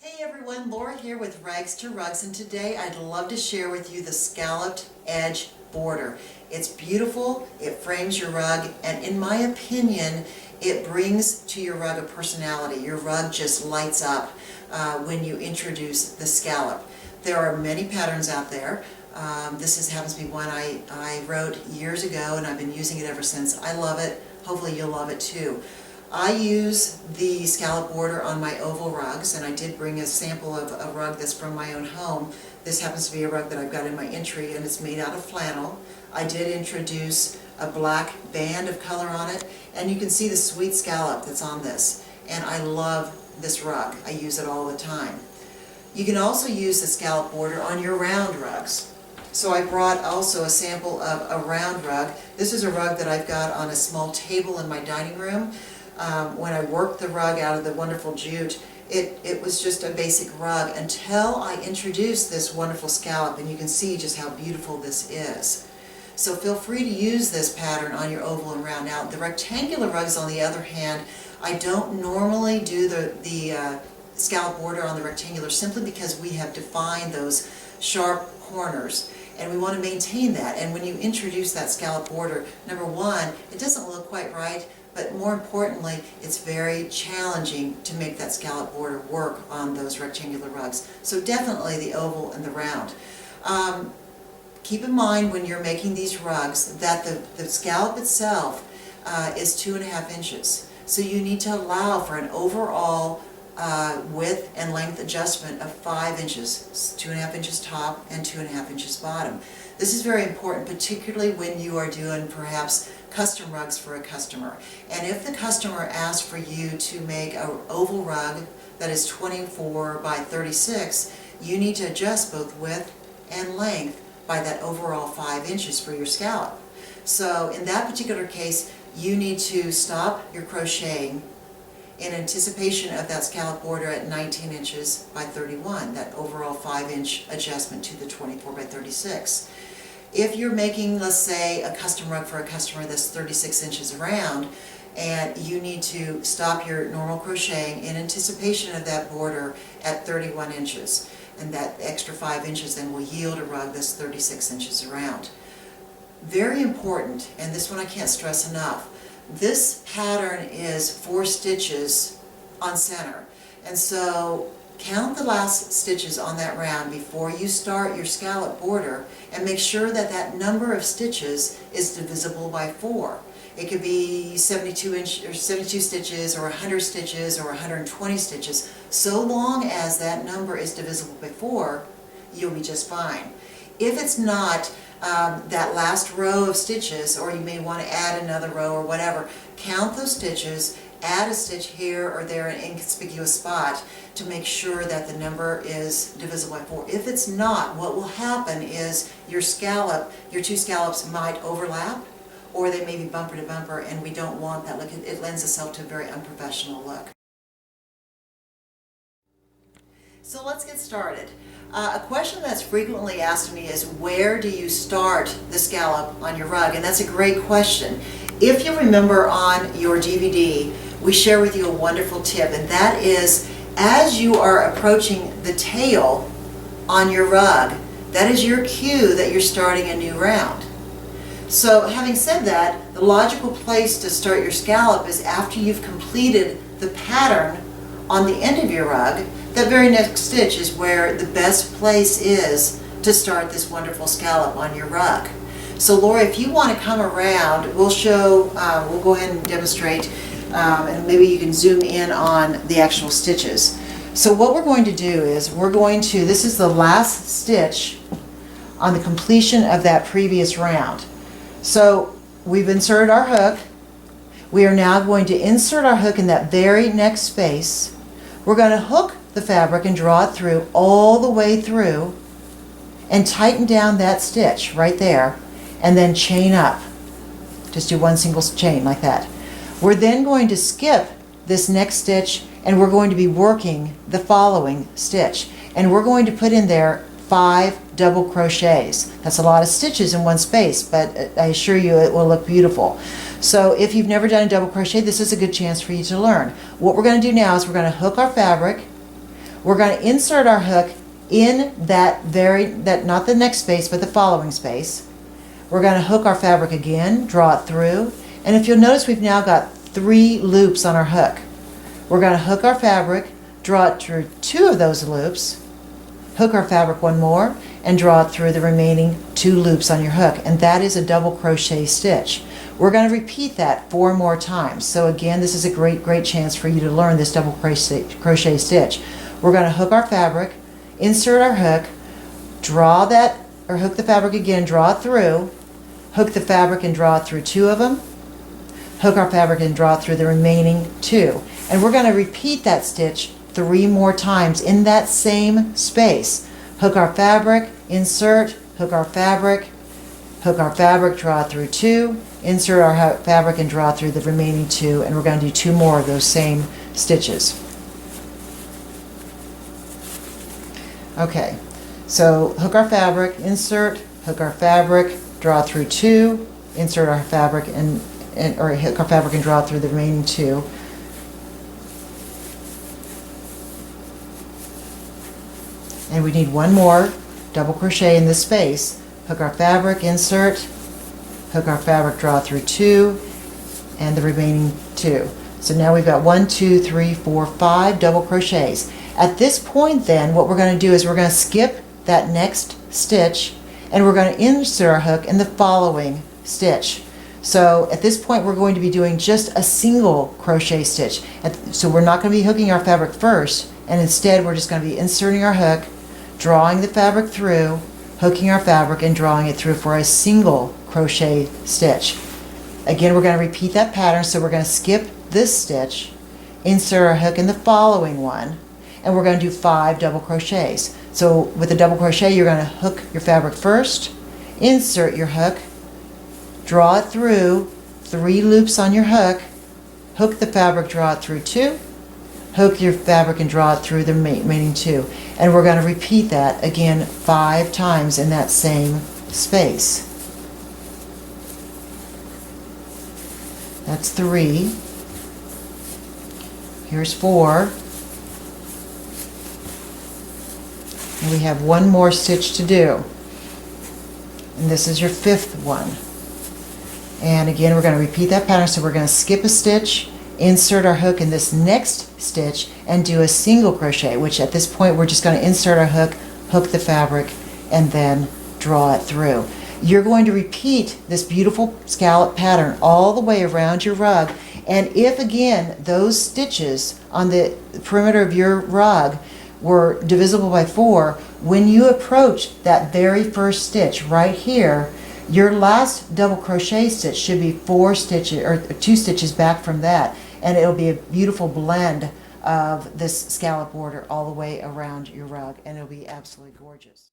Hey everyone, Laura here with Rags to Rugs, and today I'd love to share with you the Scalloped Edge Border. It's beautiful, it frames your rug, and in my opinion, it brings to your rug a personality. Your rug just lights up when you introduce the scallop. There are many patterns out there. This happens to be one I wrote years ago, and I've been using it ever since. I love it. Hopefully you'll love it too. I use the scallop border on my oval rugs, and I did bring a sample of a rug that's from my own home. This happens to be a rug that I've got in my entry, and it's made out of flannel. I did introduce a black band of color on it, and you can see the sweet scallop that's on this. And I love this rug. I use it all the time. You can also use the scallop border on your round rugs. So I brought also a sample of a round rug. This is a rug that I've got on a small table in my dining room. When I worked the rug out of the wonderful jute, it was just a basic rug until I introduced this wonderful scallop, and you can see just how beautiful this is. So feel free to use this pattern on your oval and round. Now the rectangular rugs, on the other hand, I don't normally do the scallop border on the rectangular simply because we have defined those sharp corners, and we want to maintain that. And when you introduce that scallop border, number one, it doesn't look quite right, but more importantly, it's very challenging to make that scallop border work on those rectangular rugs. So definitely the oval and the round. Keep in mind when you're making these rugs that the scallop itself is 2.5 inches. So you need to allow for an overall width and length adjustment of 5 inches, 2.5 inches top and 2.5 inches bottom. This is very important, particularly when you are doing perhaps custom rugs for a customer. And if the customer asks for you to make an oval rug that is 24 by 36, you need to adjust both width and length by that overall 5 inches for your scallop. So in that particular case, you need to stop your crocheting in anticipation of that scallop border at 19 inches by 31, that overall 5-inch adjustment to the 24 by 36. If you're making, let's say, a custom rug for a customer that's 36 inches around, and you need to stop your normal crocheting in anticipation of that border at 31 inches, and that extra 5 inches then will yield a rug that's 36 inches around. Very important, and this one I can't stress enough, this pattern is 4 stitches on center, and so count the last stitches on that round before you start your scallop border, and make sure that that number of stitches is divisible by 4. It could be 72 stitches or 100 stitches or 120 stitches. So long as that number is divisible by 4, you'll be just fine. If it's not, that last row of stitches, or you may want to add another row or whatever, count those stitches, add a stitch here or there in an inconspicuous spot to make sure that the number is divisible by 4. If it's not, what will happen is your scallop, your two scallops might overlap, or they may be bumper to bumper, and we don't want that look. It lends itself to a very unprofessional look. So let's get started. A question that's frequently asked me is, where do you start the scallop on your rug? And that's a great question. If you remember on your DVD, we share with you a wonderful tip, and that is, as you are approaching the tail on your rug, that is your cue that you're starting a new round. So having said that, the logical place to start your scallop is after you've completed the pattern on the end of your rug. That very next stitch is where the best place is to start this wonderful scallop on your rug. So Laura, if you want to come around, we'll go ahead and demonstrate, and maybe you can zoom in on the actual stitches. So what we're going to do is this is the last stitch on the completion of that previous round. So we've inserted our hook. We are now going to insert our hook in that very next space. We're going to hook the fabric and draw it through all the way through and tighten down that stitch right there, and then chain up. Just do one single chain like that. We're then going to skip this next stitch, and we're going to be working the following stitch, and we're going to put in there 5 double crochets. That's a lot of stitches in one space, but I assure you it will look beautiful. So if you've never done a double crochet, this is a good chance for you to learn. What we're going to do now is we're going to hook our fabric, We're going to insert our hook in that not the next space, but the following space. We're going to hook our fabric again, draw it through, and if you'll notice, we've now got 3 loops on our hook. We're going to hook our fabric, draw it through 2 of those loops, hook our fabric one more, and draw it through the remaining 2 loops on your hook, and that is a double crochet stitch. We're going to repeat that 4 more times. So again, this is a great chance for you to learn this double crochet stitch. We're going to hook our fabric, insert our hook, draw that, or hook the fabric again, draw it through, hook the fabric and draw it through 2 of them, hook our fabric and draw it through the remaining 2. And we're going to repeat that stitch 3 more times in that same space. Hook our fabric, insert, hook our fabric, draw it through 2, insert our fabric and draw through the remaining 2, and we're going to do 2 more of those same stitches. Okay, so hook our fabric, insert, hook our fabric, draw through 2, insert our fabric or hook our fabric and draw through the remaining 2. And we need 1 more double crochet in this space. Hook our fabric, insert, hook our fabric, draw through 2, and the remaining 2. So now we've got 1, 2, 3, 4, 5 double crochets. At this point then, what we're going to do is we're going to skip that next stitch, and we're going to insert our hook in the following stitch. So at this point, we're going to be doing just a single crochet stitch. So we're not going to be hooking our fabric first, and instead we're just going to be inserting our hook, drawing the fabric through, hooking our fabric and drawing it through for a single crochet stitch. Again, we're going to repeat that pattern, so we're going to skip this stitch, insert our hook in the following one, and we're going to do 5 double crochets. So with a double crochet, you're going to hook your fabric first, insert your hook, draw it through 3 loops on your hook, hook the fabric, draw it through 2, hook your fabric and draw it through the remaining 2. And we're going to repeat that again 5 times in that same space. That's 3. Here's 4. And we have 1 more stitch to do. And this is your 5th one. And again, we're going to repeat that pattern, so we're going to skip a stitch, insert our hook in this next stitch, and do a single crochet, which at this point we're just going to insert our hook, hook the fabric, and then draw it through. You're going to repeat this beautiful scallop pattern all the way around your rug, and if again those stitches on the perimeter of your rug were divisible by 4, when you approach that very first stitch right here, your last double crochet stitch should be 4 stitches or 2 stitches back from that, and it'll be a beautiful blend of this scallop border all the way around your rug, and it'll be absolutely gorgeous.